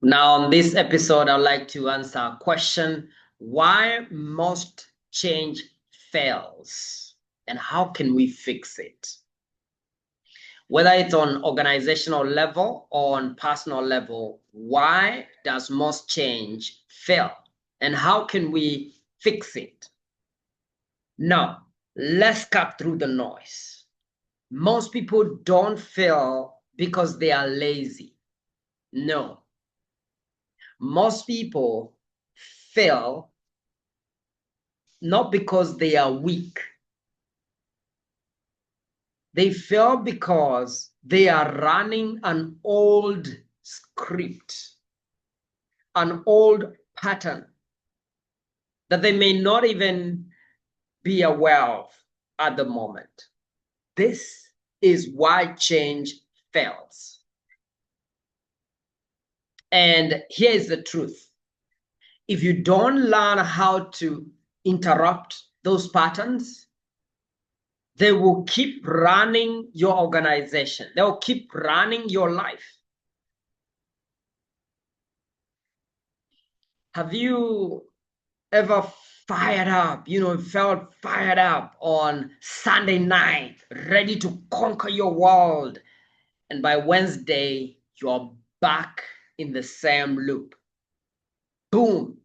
Now, on this episode, I'd like to answer a question: why most change fails, and how can we fix it? Whether it's on organizational level or on personal level, why does most change fail, and how can we fix it? Now, let's cut through the noise. Most people don't fail because they are lazy. No. Most people fail not because they are weak. They fail because they are running an old script, an old pattern that they may not even be aware of at the moment. This is why change fails. And here is the truth. If you don't learn how to interrupt those patterns, they will keep running your organization. They'll keep running your life. Have you ever fired up, felt fired up on Sunday night, ready to conquer your world? And by Wednesday, you're back in the same loop. Boom.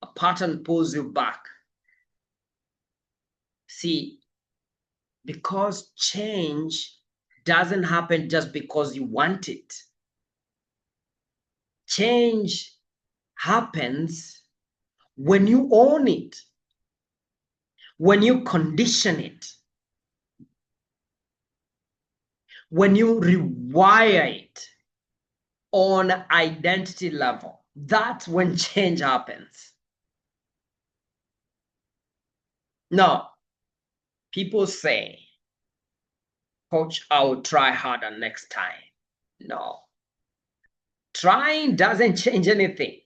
A pattern pulls you back. See, because change doesn't happen just because you want it. Change happens when you own it, when you condition it, when you rewire it on identity level. That's when change happens. Now, people say, Coach, I will try harder next time. No. Trying doesn't change anything.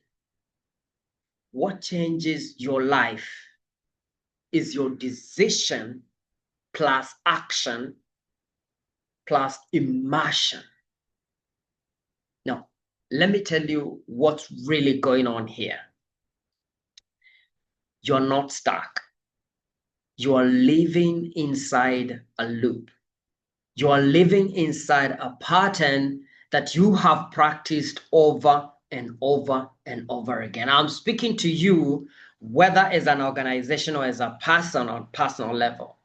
What changes your life is your decision plus action plus immersion. Now, let me tell you what's really going on here. You're not stuck. You are living inside a loop. You are living inside a pattern that you have practiced over and over and over again. I'm speaking to you whether as an organization or as a person on personal level.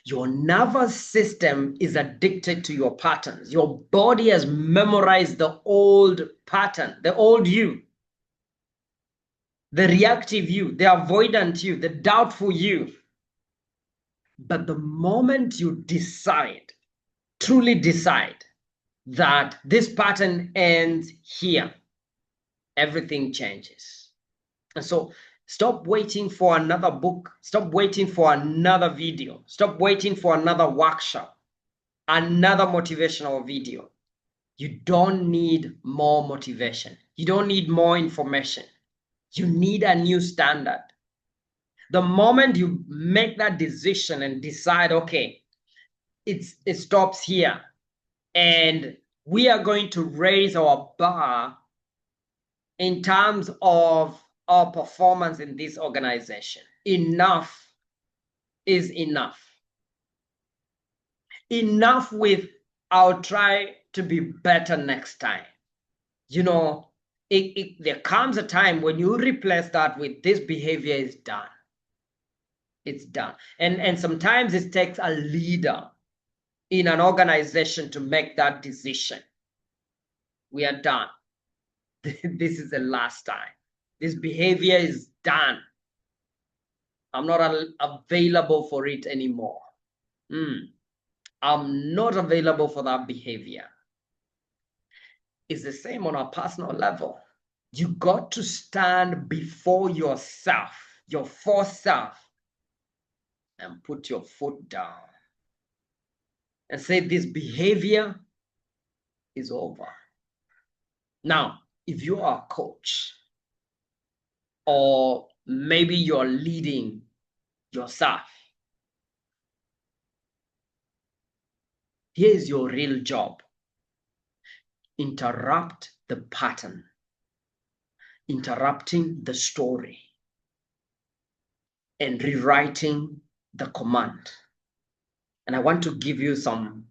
Your nervous system is addicted to your patterns. Your body has memorized the old pattern, the old you, the reactive you, the avoidant you, the doubtful you. But the moment you decide, truly decide, that this pattern ends here, everything changes. And so stop waiting for another book. Stop waiting for another video. Stop waiting for another workshop, another motivational video. You don't need more motivation. You don't need more information. You need a new standard. The moment you make that decision and decide, okay, it stops here, and we are going to raise our bar in terms of our performance in this organization. Enough is enough. Enough with I'll try to be better next time. There comes a time when you replace that with this behavior is done. It's done. And sometimes it takes a leader in an organization to make that decision. We are done. This is the last time. This behavior is done. I'm not available for it anymore. I'm not available for that behavior. It's the same on a personal level. You got to stand before yourself, your fourth self, and put your foot down and say, this behavior is over. Now, if you are a coach, or maybe you're leading yourself, here's your real job. interrupt the pattern, interrupting the story, and rewriting the command. And I want to give you some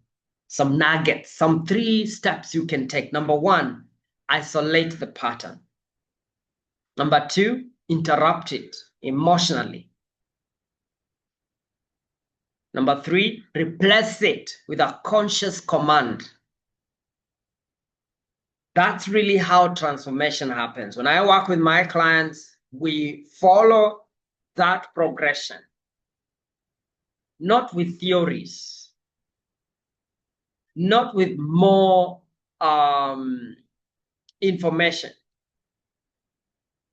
nuggets, some 3 steps you can take. Number 1, isolate the pattern. Number 2, interrupt it emotionally. Number 3, replace it with a conscious command. That's really how transformation happens. When I work with my clients, we follow that progression, not with theories, not with more information,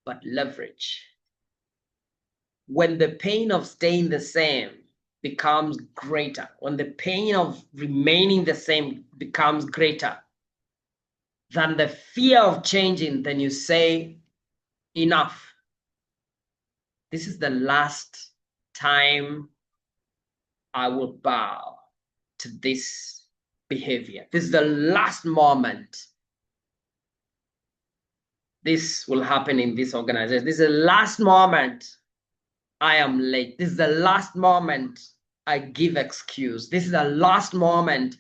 but leverage. When the pain of staying the same becomes greater, when the pain of remaining the same becomes greater than the fear of changing, then you say, enough. This is the last time I will bow to this behavior. This is the last moment this will happen in this organization. This is the last moment I am late. This is the last moment I give excuse. This is the last moment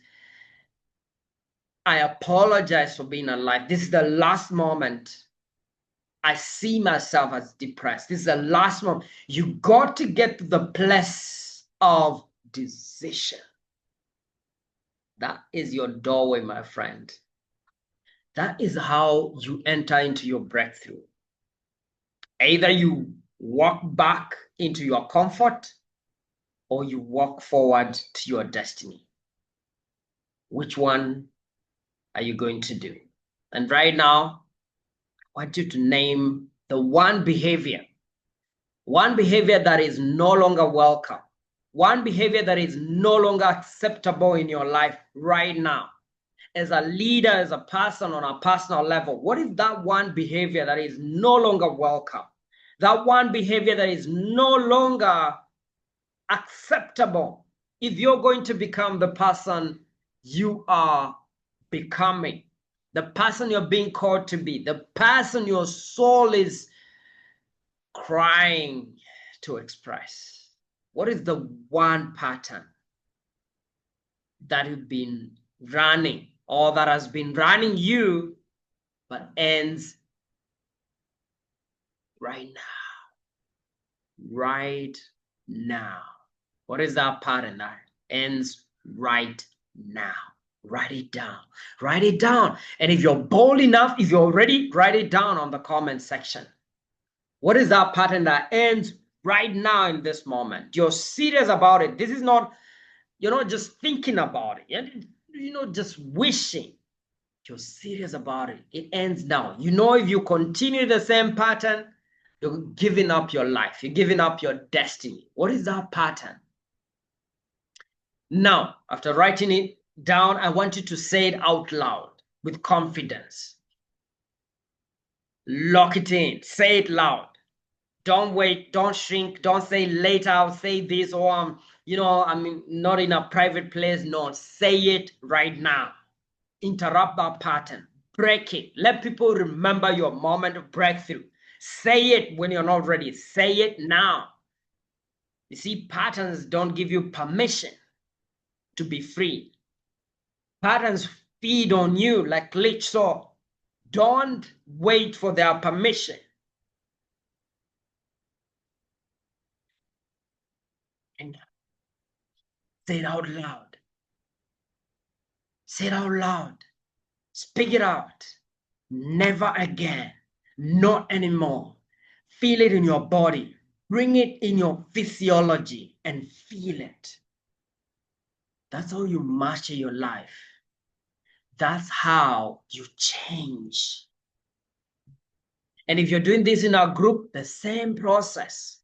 I apologize for being alive. This is the last moment I see myself as depressed. This is the last moment. You got to get to the place of decision. That is your doorway, my friend. That is how you enter into your breakthrough. Either you walk back into your comfort or you walk forward to your destiny. Which one are you going to do? And right now, I want you to name the one behavior that is no longer welcome, one behavior that is no longer acceptable in your life right now. As a leader, as a person on a personal level, what is that one behavior that is no longer welcome? That one behavior that is no longer acceptable if you're going to become the person you are becoming, the person you're being called to be, the person your soul is crying to express. What is the one pattern that you've been running or that has been running you but ends right now? Right now. What is that pattern that ends right now? Write it down. Write it down. And if you're bold enough, if you're ready, write it down on the comment section. What is that pattern that ends right now in this moment? You're serious about it. This is not, you're not just thinking about it. You're not just wishing. You're serious about it. It ends now. You know, if you continue the same pattern, you're giving up your life. You're giving up your destiny. What is that pattern? Now, after writing it down, I want you to say it out loud with confidence. Lock it in. Say it loud. Don't wait. Don't shrink. Don't say later I'll say this, or I'm not in a private place. No, say it right now. Interrupt that pattern. Break it. Let people remember your moment of breakthrough. Say it when you're not ready. Say it now. You see, patterns don't give you permission to be free. Patterns feed on you like leech, so don't wait for their permission. And say it out loud. Say it out loud. Speak it out. Never again. Not anymore. Feel it in your body. Bring it in your physiology and feel it. That's how you master your life. That's how you change. And if you're doing this in a group, the same process.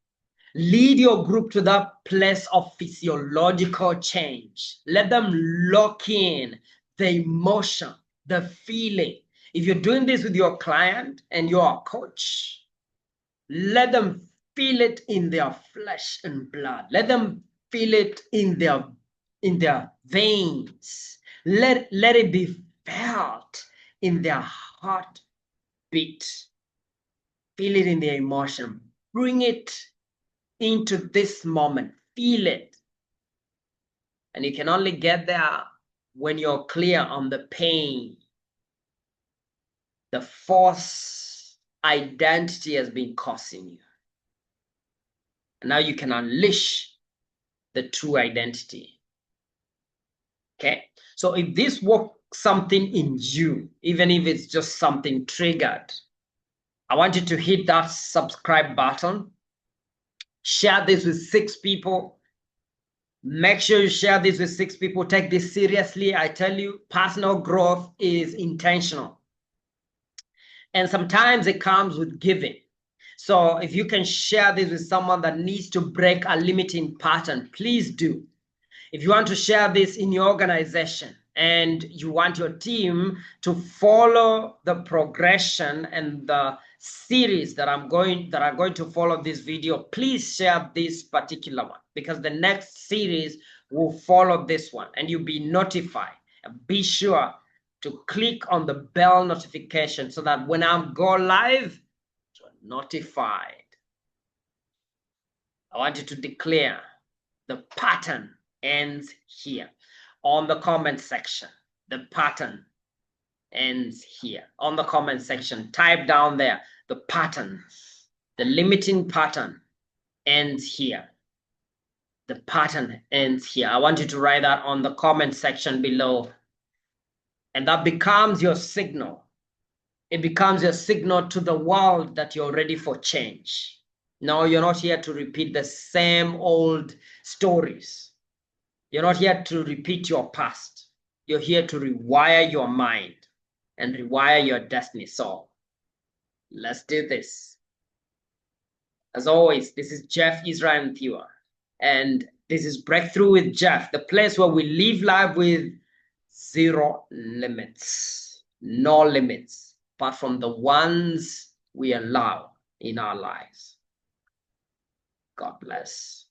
Lead your group to that place of physiological change. Let them lock in the emotion, the feeling. If you're doing this with your client and you're a coach, let them feel it in their flesh and blood. Let them feel it in their veins. Let it be felt in their heartbeat. Feel it in their emotion. Bring it into this moment. Feel it. And you can only get there when you're clear on the pain. The false identity has been causing you. And now you can unleash the true identity. Okay? So if this works something in you, even if it's just something triggered, I want you to hit that subscribe button. Share this with 6 people. Make sure you share this with 6 people. Take this seriously. I tell you, personal growth is intentional. And sometimes it comes with giving. So if you can share this with someone that needs to break a limiting pattern, please do. If you want to share this in your organization and you want your team to follow the progression and the series that are going to follow this video, please share this particular one, because the next series will follow this one and you'll be notified. And be sure to click on the bell notification so that when I go live, you're notified. I want you to declare the pattern ends here on the comment section. The pattern ends here on the comment section. Type down there the pattern. The limiting pattern ends here. The pattern ends here. I want you to write that on the comment section below. And that becomes your signal. It becomes your signal to the world that you're ready for change. No, you're not here to repeat the same old stories. You're not here to repeat your past. You're here to rewire your mind and rewire your destiny. So let's do this. As always, this is Jeff Israel Thiwa, and this is Breakthrough with Jeff, the place where we live life with 0 limits, no limits, apart from the ones we allow in our lives. God bless.